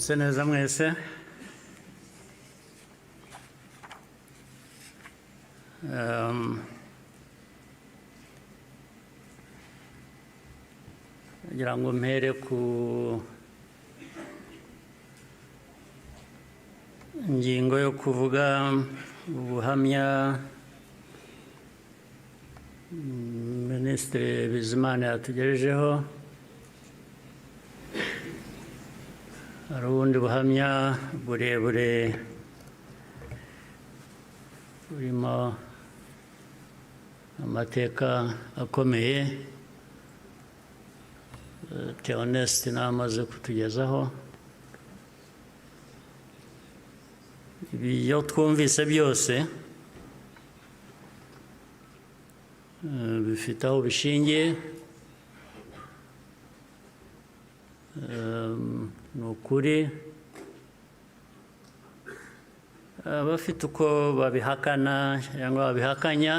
Seneza mwese ngira ngo mpere ku ngingo yo kuvuga ubuhamya Minisitiri Bizimana yatugejejeho. Hari ubundi buhamya burebure burimo amateka akomeye Theoneste nawe amaze kutugezaho. Ibyo twumvise byose bifite aho bishingiye. Ni ukuri abafite uko babihakana cyangwa babihakanya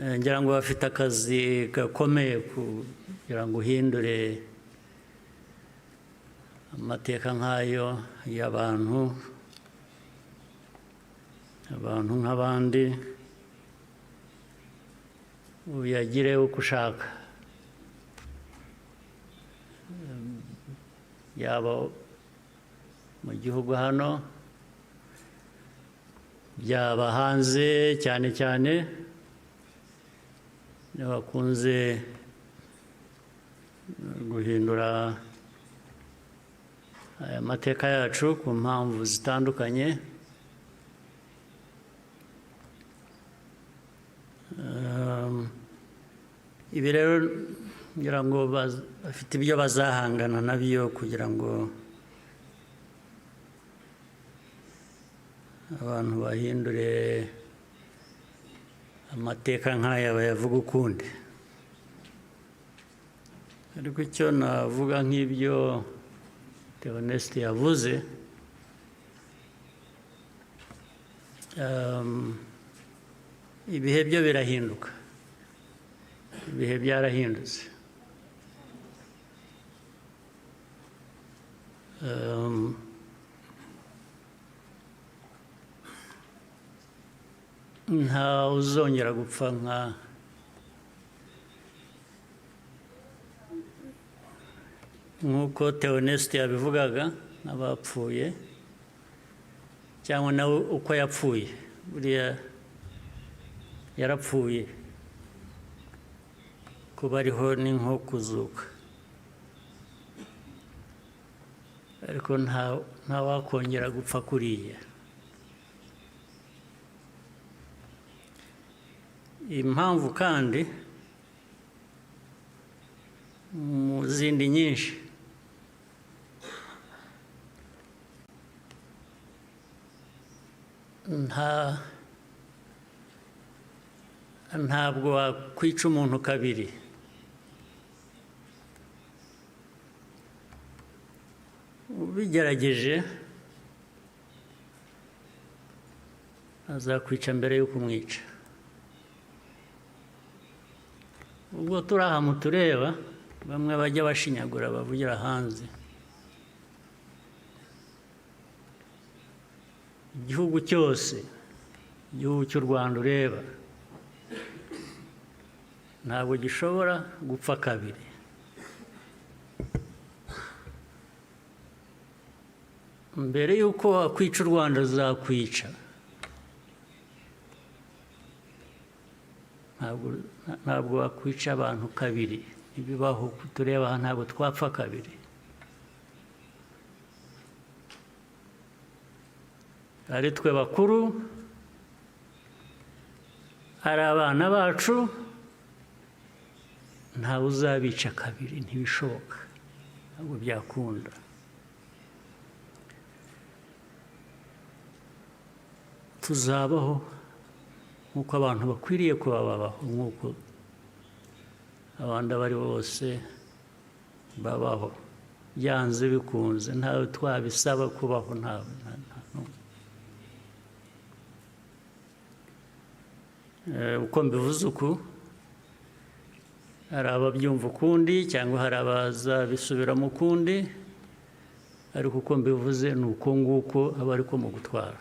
ngira ngo bafite akazi gakomeye kugira ngo uhindure amateka nk'ayo y'abantu nk'abandi uyagire uko ushaka, yaba mu gihugu hano byaba hanze, cyane cyane bakunze guhindura aya mateka yacu ku mpamvu zitandukanye. Ibi rero ngira ngo bafite ibyo bazahangana nabyo kugira ngo abantu bahindure amateka nk'aya bayavuga ukundi. Ariko icyo navuga nk'ibyo Theoneste yavuze, ibihe byo birahinduka, ibihe byarahindutse. Nta uzongera gupfa nk'uko Theoneste yabivugaga n'abapfuye, cyangwa nawe uko yapfuye. Buriya yarapfuye, kuba ariho ni nko kuzuka, ariko nta wakongera gupfa kuriya. Impamvu kandi mu zindi nyinshi ntabwo wakwica umuntu kabiri. Ubigerageje azakwica mbere yo kumwica. Ubwo turi aha mutureba, bamwe bajya bashinyagura bavugira hanze. Igihugu cyose, igihugu cy'u Rwanda ureba, ntabwo gishobora gupfa kabiri. Mbere y'uko wakwica u Rwanda uzakwica. Ntabwo wakwica abantu kabiri, ntibibaho. Tureba aha ntabwo twapfa kabiri. Ari twe bakuru, ari abana bacu, ntawe uzabica kabiri, ntibishoboka, ntabwo byakunda. Tuzabaho nk'uko abantu bakwiriye kuba babaho, nk'uko abandi abo ari bo bose babaho, byanze bikunze. Ntawe twabisaba kubaho, ntawe. Uko mbivuze uku, hari ababyumva ukundi cyangwa hari abazabisubiramo ukundi. ariko uko mbivuze ni uko nguko aba ariko mu gutwara.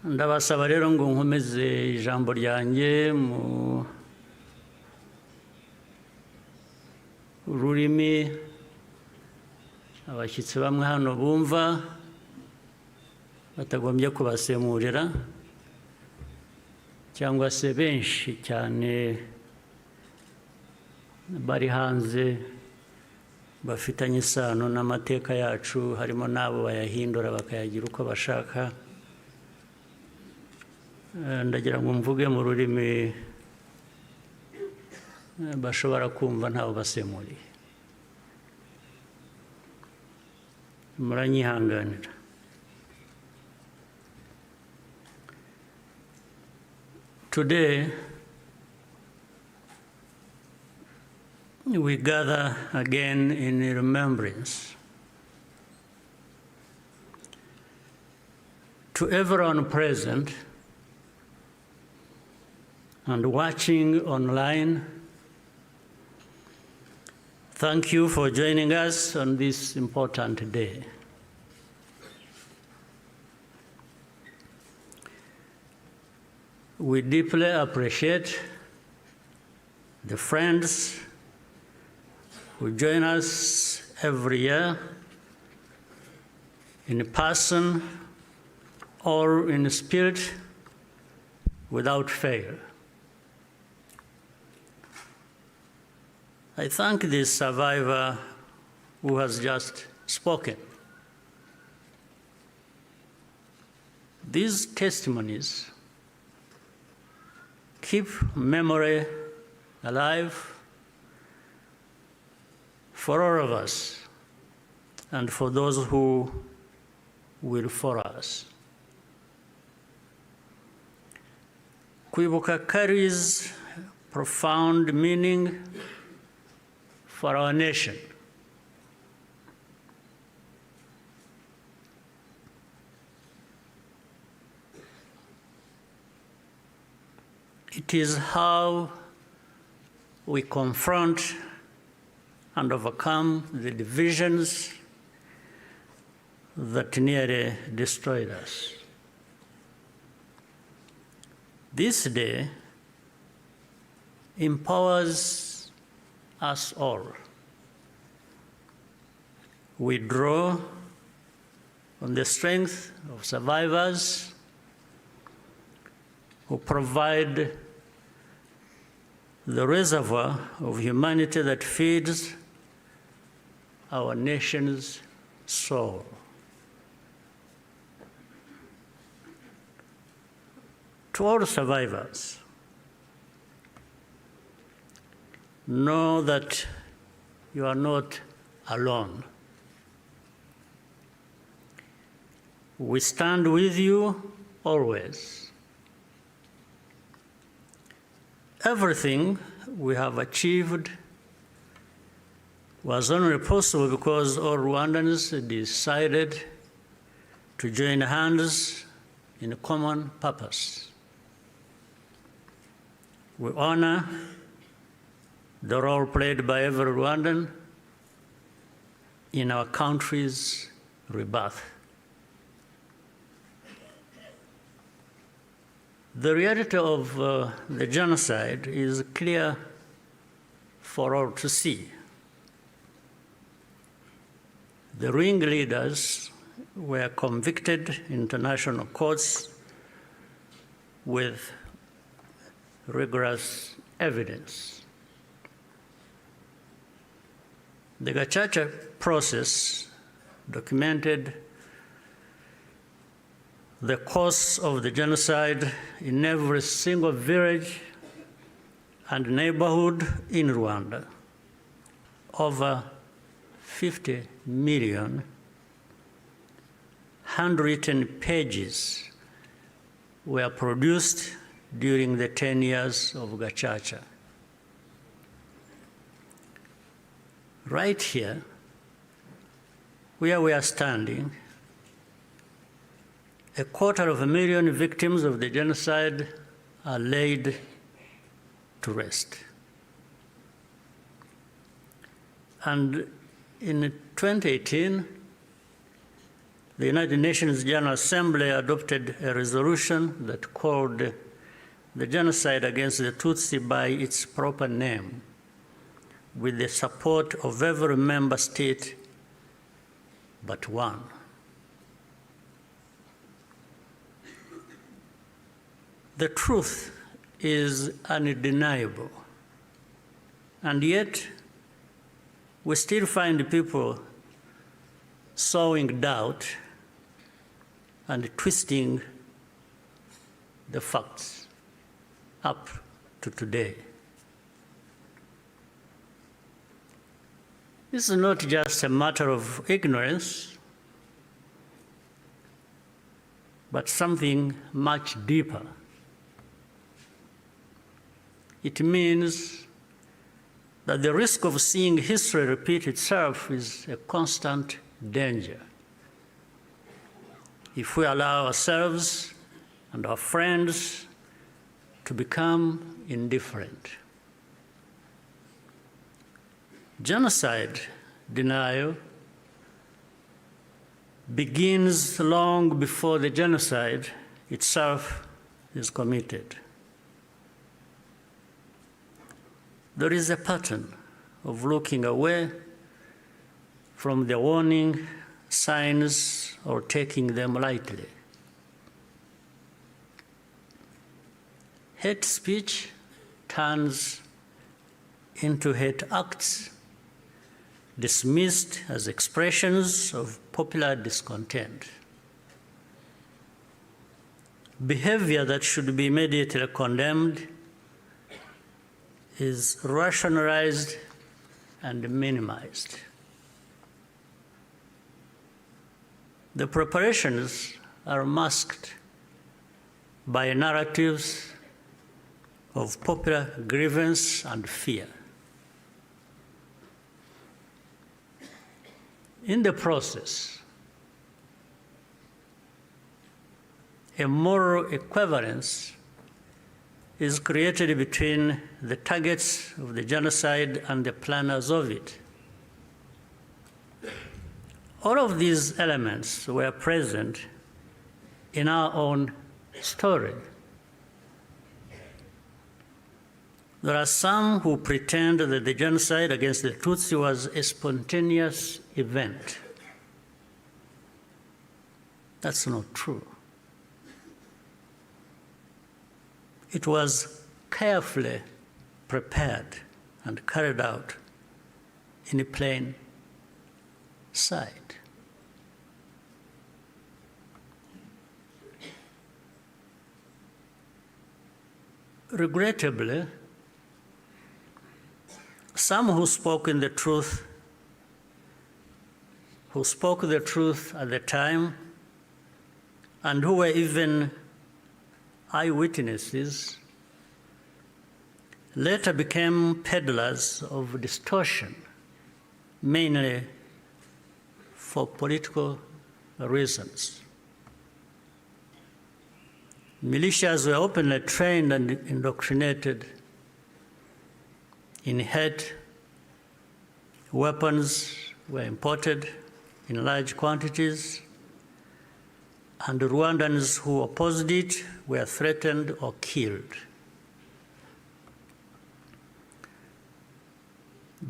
Ndabasaba rero ngo nkomeze ijambo ryanjye mu rurimi abashyitsi bamwe hano bumva batagombye kubasemurira, cyangwa se benshi cyane bari hanze bafitanye isano n'amateka yacu, harimo n'abo bayahindura bakayagira uko bashaka. Ndagira ngo mvuge mu rurimi bashobora kumva ntawe basemuriye. Muranyihanganira. Today, we gather again in remembrance to everyone present and watching online. Thank you for joining us on this important day. We deeply appreciate the friends who join us every year in person or in spirit without fail. I thank this survivor who has just spoken. These testimonies keep memory alive for all of us and for those who will follow us. Kwibuka carries profound meaning for our nation. It is how we confront and overcome the divisions that nearly destroyed us. This day empowers us all. We draw on the strength of survivors who provide the reservoir of humanity that feeds our nation's soul. To all survivors, know that you are not alone. We stand with you always. Everything we have achieved was only possible because all Rwandans decided to join hands in a common purpose. We honor the role played by every Rwandan in our country's rebirth. The reality of the genocide is clear for all to see. The ringleaders were convicted in international courts with rigorous evidence. The Gacaca process documented the course of the genocide in every single village and neighborhood in Rwanda. Over 50 million handwritten pages were produced during the 10 years of Gacaca. Right here, where we are standing, 250,000 victims of the genocide are laid to rest. And in 2018, the United Nations General Assembly adopted a resolution that called the genocide against the Tutsi by its proper name, with the support of every member state but one. The truth is undeniable, and yet we still find people sowing doubt and twisting the facts up to today. This is not just a matter of ignorance, but something much deeper. It means that the risk of seeing history repeat itself is a constant danger if we allow ourselves and our friends to become indifferent. Genocide denial begins long before the genocide itself is committed. There is a pattern of looking away from the warning signs or taking them lightly. Hate speech turns into hate acts, dismissed as expressions of popular discontent. Behavior that should be immediately condemned is rationalized and minimized. The preparations are masked by narratives of popular grievance and fear. In the process, a moral equivalence is created between the targets of the genocide and the planners of it. All of these elements were present in our own story. There are some who pretend that the genocide against the Tutsi was a spontaneous event. That's not true. It was carefully prepared and carried out in plain sight. Regrettably, some who spoke the truth at the time, and who were even eyewitnesses, later became peddlers of distortion, mainly for political reasons. Militias were openly trained and indoctrinated in hate. Weapons were imported in large quantities, and Rwandans who opposed it were threatened or killed.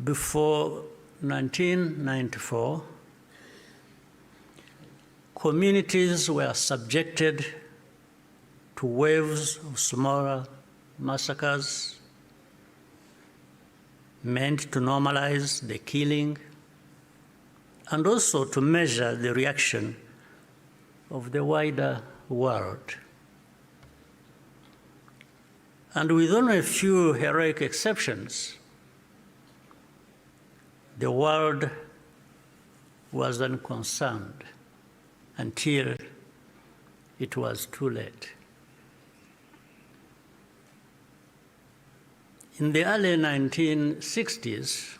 Before 1994, communities were subjected to waves of smaller massacres meant to normalize the killing and also to measure the reaction of the wider world. And with only a few heroic exceptions, the world was unconcerned until it was too late. In the early 1960s,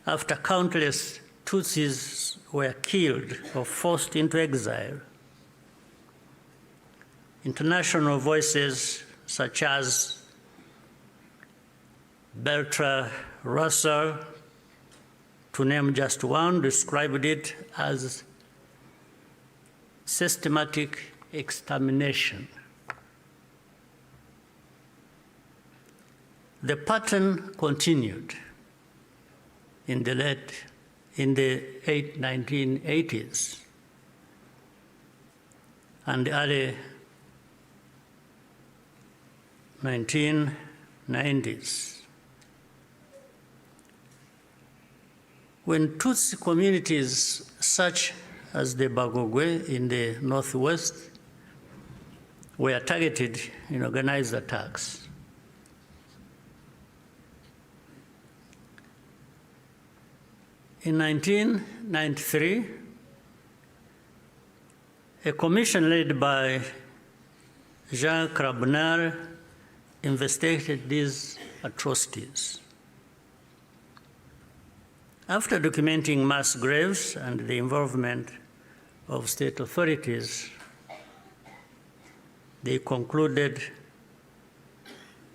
after countless Tutsis were killed or forced into exile, international voices such as Bertrand Russell, to name just one, described it as systematic extermination. The pattern continued in the 1980s and early 1990s. When Tutsi communities such as the Bagogwe in the northwest were targeted in organized attacks, in 1993, a commission led by Jean Crabonnier investigated these atrocities. After documenting mass graves and the involvement of state authorities, they concluded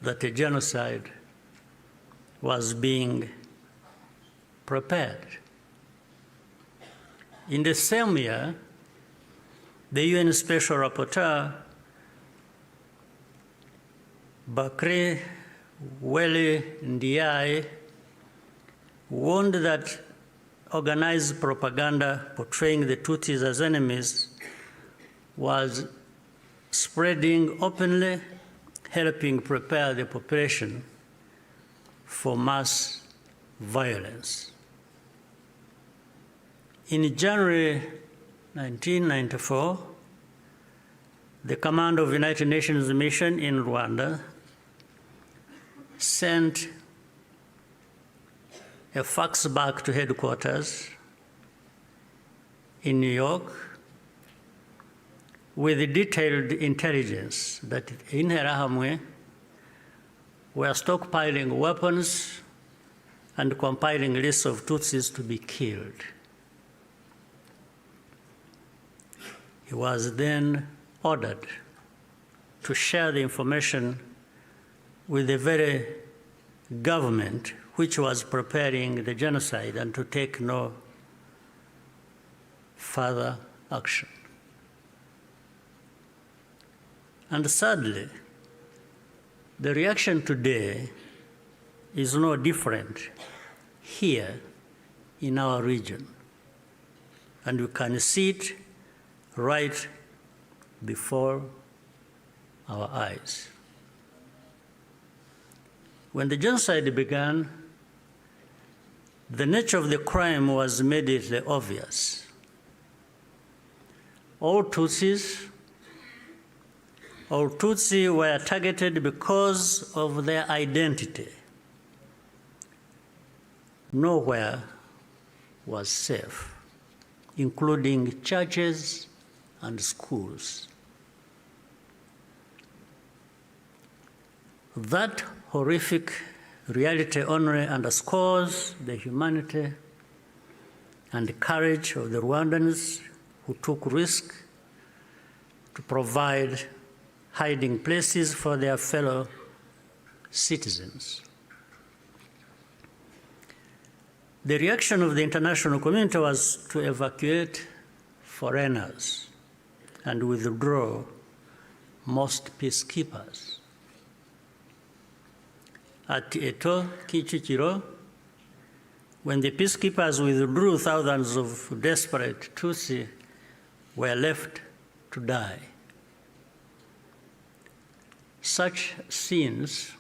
that a genocide was being prepared. In the same year, the UN Special Rapporteur, Bakri Weli Ndiaye, warned that organized propaganda portraying the Tutsis as enemies was spreading openly, helping prepare the population for mass violence. In January 1994, the command of the United Nations mission in Rwanda sent a fax back to headquarters in New York with detailed intelligence that Interahamwe were stockpiling weapons and compiling lists of Tutsis to be killed. He was then ordered to share the information with the very government which was preparing the genocide and to take no further action. And sadly, the reaction today is no different here in our region. And you can see it right before our eyes. When the genocide began, the nature of the crime was immediately obvious. All Tutsi were targeted because of their identity. Nowhere was safe, including churches and schools. That horrific reality only underscores the humanity and the courage of the Rwandans who took risk to provide hiding places for their fellow citizens. The reaction of the international community was to evacuate foreigners and withdraw most peacekeepers. At Eto, Kichikiro, when the peacekeepers withdrew, thousands of desperate Tutsi were left to die. Such scenes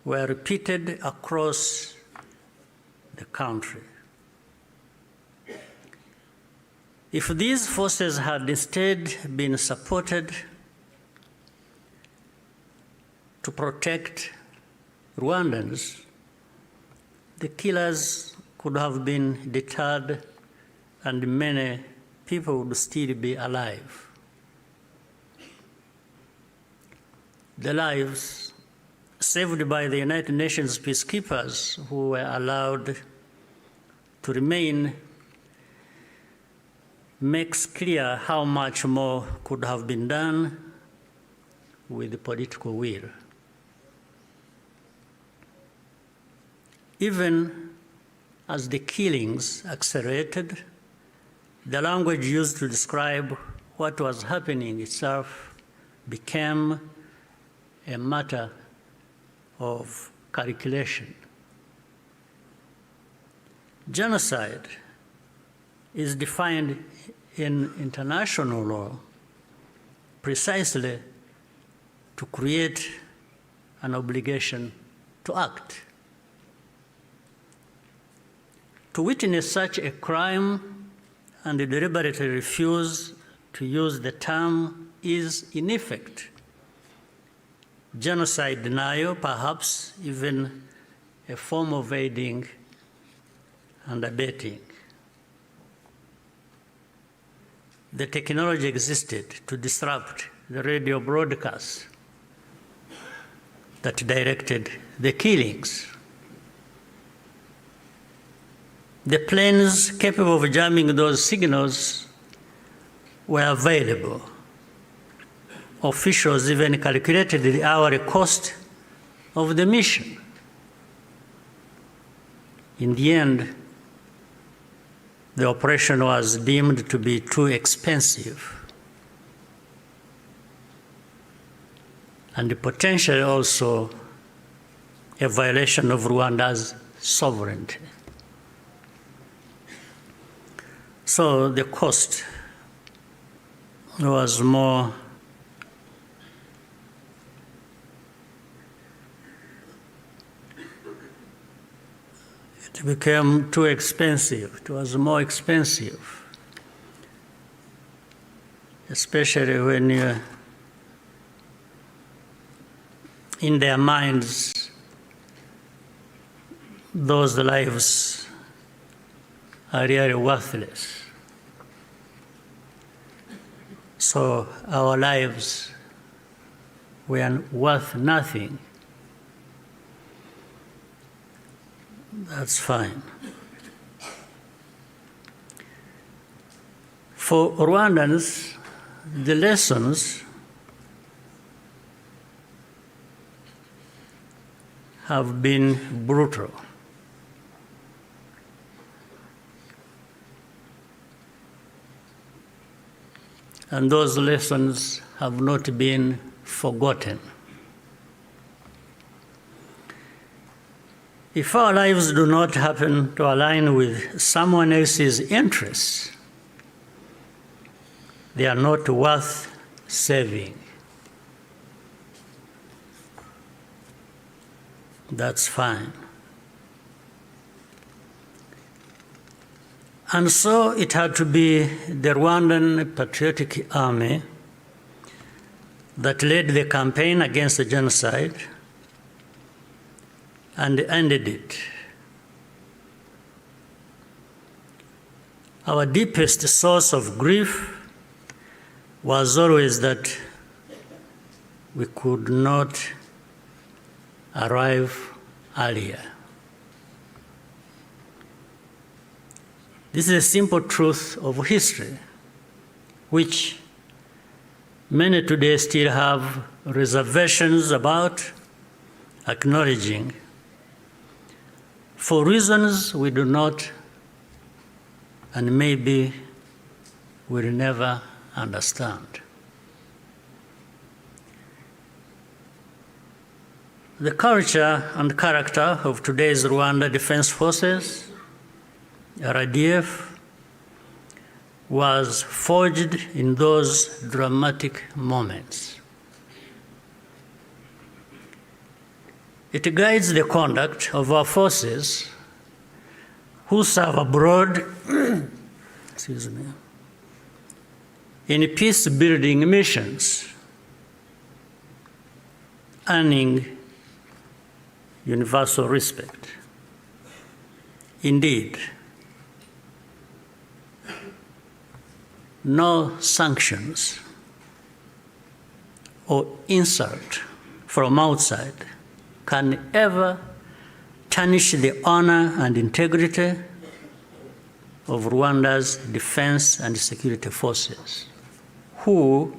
were repeated across the country. If these forces had instead been supported to protect Rwandans, the killers could have been deterred and many people would still be alive. The lives saved by the United Nations peacekeepers who were allowed to remain makes clear how much more could have been done with the political will. Even as the killings accelerated, the language used to describe what was happening itself became a matter of calculation. Genocide is defined in international law precisely to create an obligation to act. To witness such a crime and deliberately refuse to use the term is, in effect, genocide denial, perhaps even a form of aiding and abetting. The technology existed to disrupt the radio broadcasts that directed the killings. The planes capable of jamming those signals were available. Officials even calculated the hourly cost of the mission. In the end, the operation was deemed to be too expensive and potentially also a violation of Rwanda's sovereignty. So the cost was more it became too expensive. It was more expensive, especially when in their minds, those lives are really worthless. So our lives were worth nothing. That's fine. For Rwandans, the lessons have been brutal. And those lessons have not been forgotten. If our lives do not happen to align with someone else's interests, they are not worth saving. That's fine. And so it had to be the Rwandan Patriotic Army that led the campaign against the genocide and ended it. Our deepest source of grief was always that we could not arrive earlier. This is a simple truth of history, which many today still have reservations about acknowledging, for reasons we do not and maybe will never understand. The culture and character of today's Rwanda Defense Forces, RDF, was forged in those dramatic moments. It guides the conduct of our forces who serve abroad excuse me, in peace-building missions, earning universal respect. Indeed, no sanctions or insult from outside can ever tarnish the honor and integrity of Rwanda's defense and security forces, who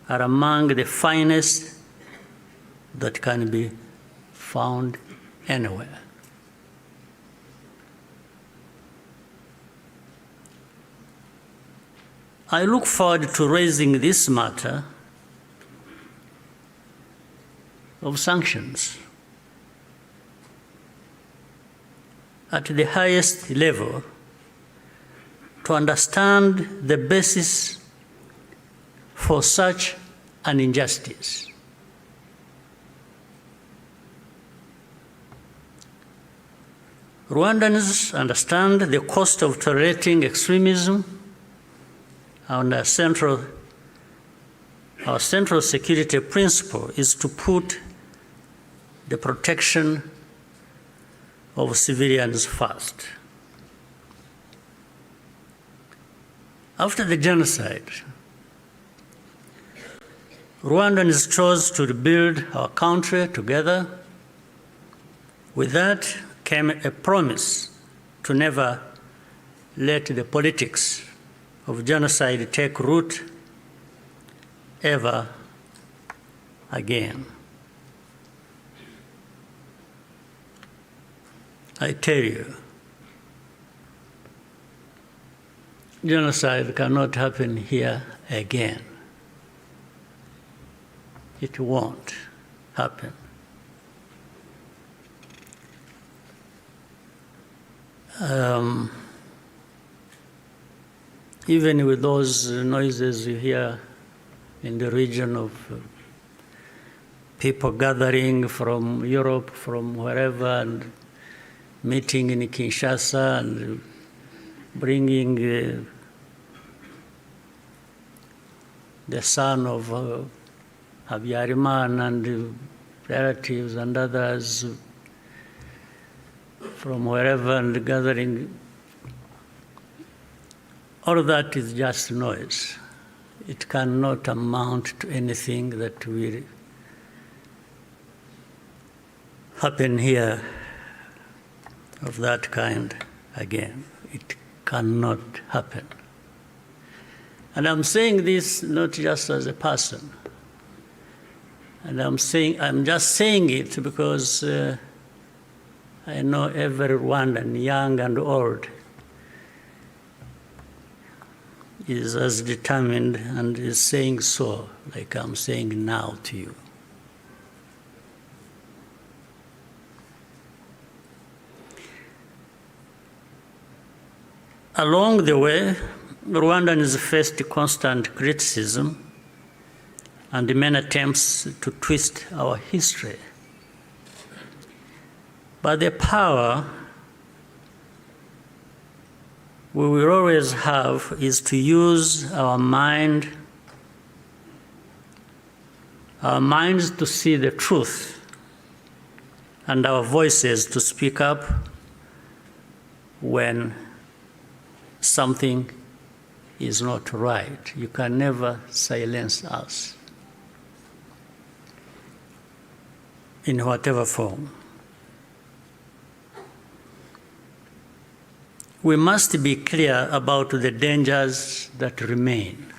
are among the finest that can be found anywhere. I look forward to raising this matter of sanctions at the highest level to understand the basis for such an injustice. Rwandans understand the cost of tolerating extremism, and our central security principle is to put the protection of civilians first. After the genocide, Rwandans chose to rebuild our country together. With that came a promise to never let the politics of genocide take root ever again. I tell you, genocide cannot happen here again. It won't happen. Even with those noises you hear in the region of people gathering from Europe, from wherever, and meeting in Kinshasa and bringing the son of Habyarimana and relatives and others from wherever and gathering, all of that is just noise. It cannot amount to anything that will happen here of that kind again. It cannot happen. And I'm saying this not just as a person. And I'm just saying it because I know every Rwandan, young and old, is as determined and is saying so, like I'm saying now to you. Along the way, Rwandans faced constant criticism and many attempts to twist our history. But the power we will always have is to use our minds to see the truth, and our voices to speak up when something is not right. You can never silence us in whatever form. We must be clear about the dangers that remain.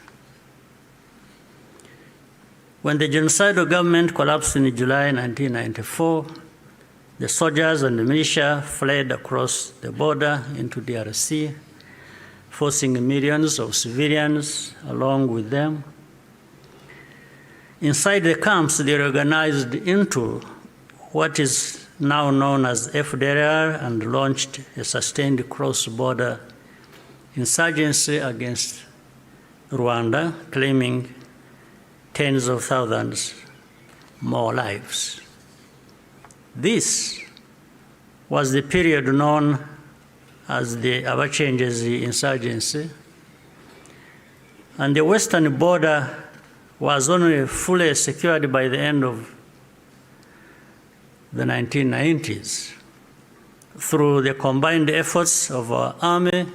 When the genocidal government collapsed in July 1994, the soldiers and the militia fled across the border into DRC, forcing millions of civilians along with them. Inside the camps, they organized into what is now known as FDLR and launched a sustained cross-border insurgency against Rwanda, claiming tens of thousands more lives. This was the period known as the Abacengezi insurgency, and the western border was only fully secured by the end of the 1990s through the combined efforts of our army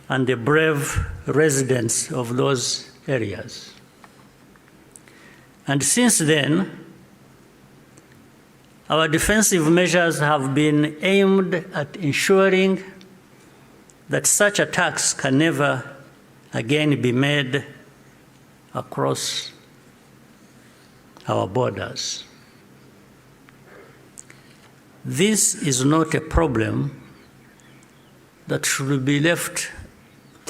and the brave residents of those areas. And since then, our defensive measures have been aimed at ensuring that such attacks can never again be made across our borders. This is not a problem that should be left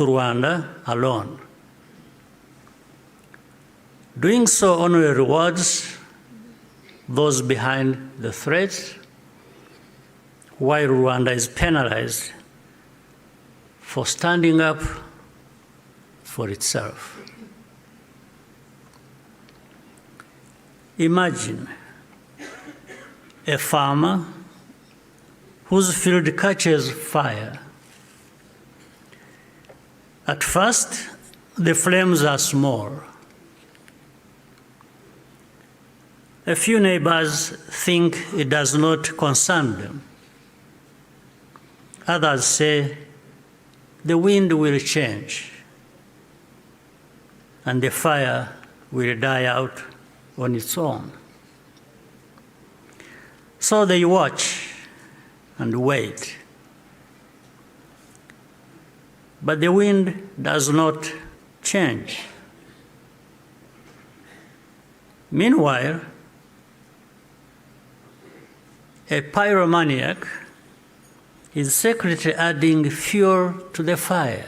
to Rwanda alone. Doing so only rewards those behind the threats, while Rwanda is penalized for standing up for itself. Imagine a farmer whose field catches fire. At first, the flames are small. A few neighbors think it does not concern them. Others say the wind will change and the fire will die out on its own. So they watch and wait. But the wind does not change. Meanwhile, a pyromaniac is secretly adding fuel to the fire.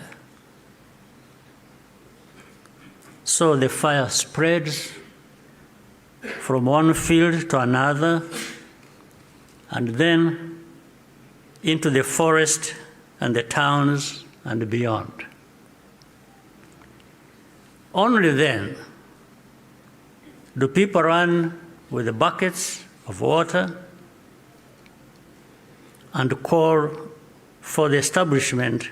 So the fire spreads from one field to another, and then into the forest and the towns and beyond. Only then do people run with buckets of water and call for the establishment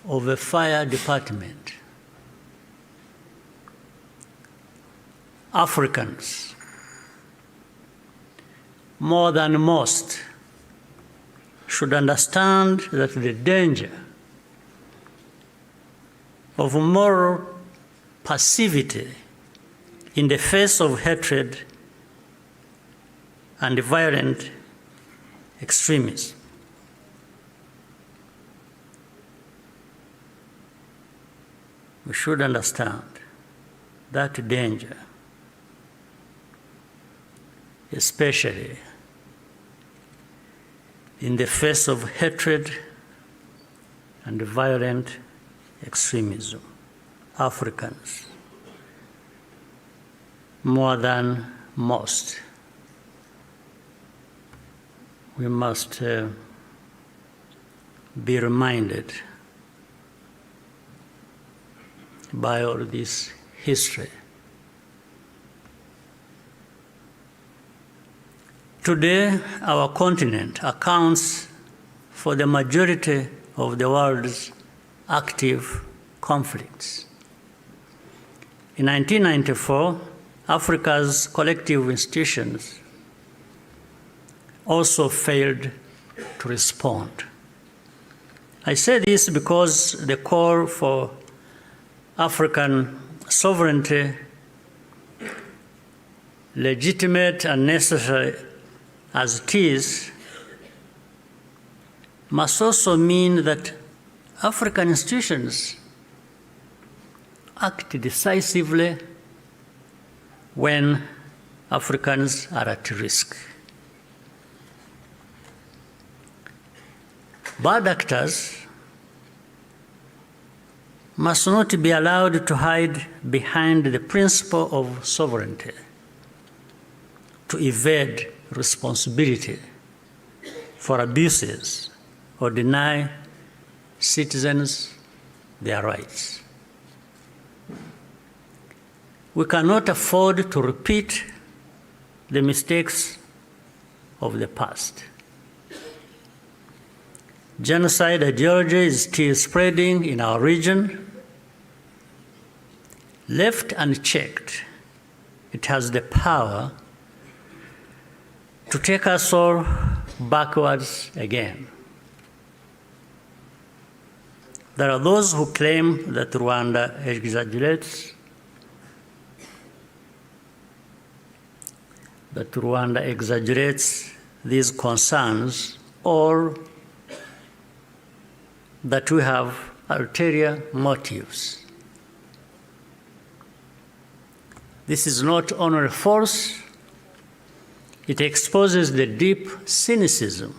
of a fire department. Africans, more than most, should understand that the danger of moral passivity in the face of hatred and violent extremism. We should understand that danger, especially in the face of hatred and violent extremism. Africans, more than most, we must be reminded by all this history. Today, our continent accounts for the majority of the world's active conflicts. In 1994, Africa's collective institutions also failed to respond. I say this because the call for African sovereignty, legitimate and necessary as it is, must also mean that African institutions act decisively when Africans are at risk. Bad actors must not be allowed to hide behind the principle of sovereignty, to evade responsibility for abuses or deny citizens their rights. We cannot afford to repeat the mistakes of the past. Genocide ideology is still spreading in our region. Left unchecked, it has the power to take us all backwards again. There are those who claim that Rwanda exaggerates, these concerns, or that we have ulterior motives. This is not only false, it exposes the deep cynicism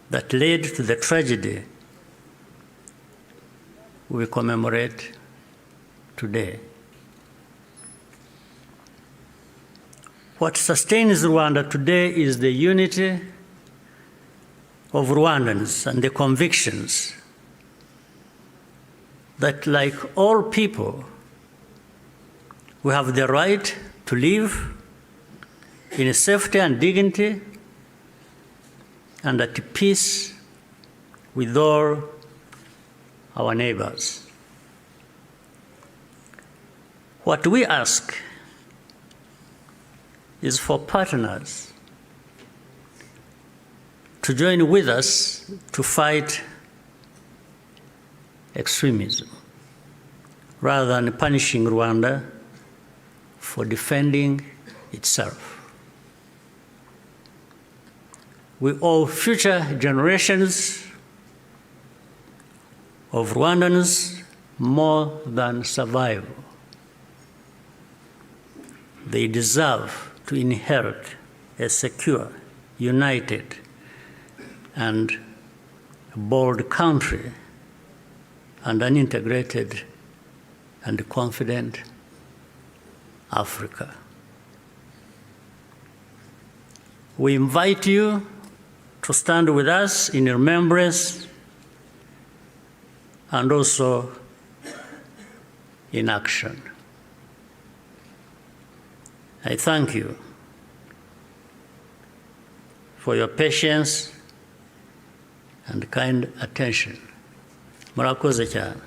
that led to the tragedy we commemorate today. What sustains Rwanda today is the unity of Rwandans and the convictions that, like all people, we have the right to live in safety and dignity and at peace with all our neighbors. What we ask is for partners to join with us to fight extremism, rather than punishing Rwanda for defending itself. We owe future generations of Rwandans more than survival. They deserve to inherit a secure, united, and bold country and an integrated and confident Africa. We invite you to stand with us in remembrance and also in action. I thank you for your patience and kind attention. Murakoze cyane.